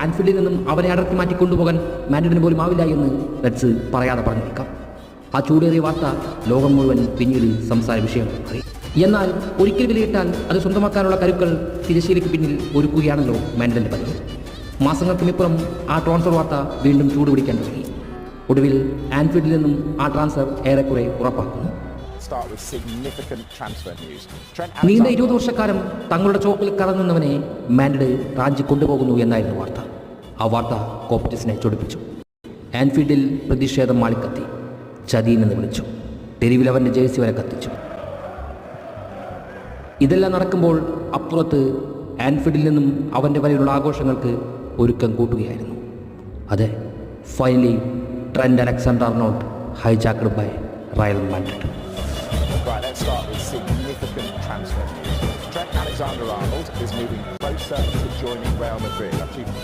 ആൻഫീൽഡിൽ നിന്നും അവനെ അടർത്തി മാറ്റി കൊണ്ടുപോകാൻ മാൻഡ്രിഡിന് പോലും ആവില്ല എന്ന് റെഡ്സ് പറയാതെ പറഞ്ഞേക്കാം. ആ ചൂടേറിയ വാർത്ത ലോകം മുഴുവൻ പിന്നീട് സംസാര വിഷയമായി. എന്നാൽ ഒരിക്കൽ വിലയിട്ടാൽ അത് സ്വന്തമാക്കാനുള്ള കരുക്കൾ തിരശ്ശീലയ്ക്ക് പിന്നിൽ ഒരുക്കുകയാണല്ലോ മാൻഡ്രിഡിൻ്റെ പതിവ്. മാസങ്ങൾക്കുമിപ്പുറം ആ ട്രാൻസ്ഫർ വാർത്ത വീണ്ടും ചൂടുപിടിക്കാൻ തുടങ്ങി. ഒടുവിൽ ആൻഫീൽഡിൽ നിന്നും ആ ട്രാൻസ്ഫർ ഏറെക്കുറെ ഉറപ്പാക്കുന്നു. നീണ്ട 20 വർഷക്കാലം തങ്ങളുടെ ചോപ്പിൽ കറങ്ങുന്നവനെ മാൻഡ്രിഡ് റാഞ്ചി കൊണ്ടുപോകുന്നു എന്നായിരുന്നു വാർത്ത. ആ വാർത്ത കോപ്പറ്റിസിനെ ചൊടിപ്പിച്ചു. ആൻഫീൽഡിൽ പ്രതിഷേധം മാളിക്കത്തി. ചതിയെന്ന് വിളിച്ചു. തെരുവിൽ അവൻ്റെ ജേഴ്സി വരെ കത്തിച്ചു. ഇതെല്ലാം നടക്കുമ്പോൾ അപ്പുറത്ത് ആൻഫീൽഡിൽ നിന്നും അവൻ്റെ വരെയുള്ള ആഘോഷങ്ങൾക്ക് ഒരുക്കം കൂട്ടുകയായിരുന്നു. അതെ, finally trend Alexander-Arnold hijacked by Real Madrid. Right, let's start with significant transfer news. Trent Alexander-Arnold is moving closer to joining Real Madrid.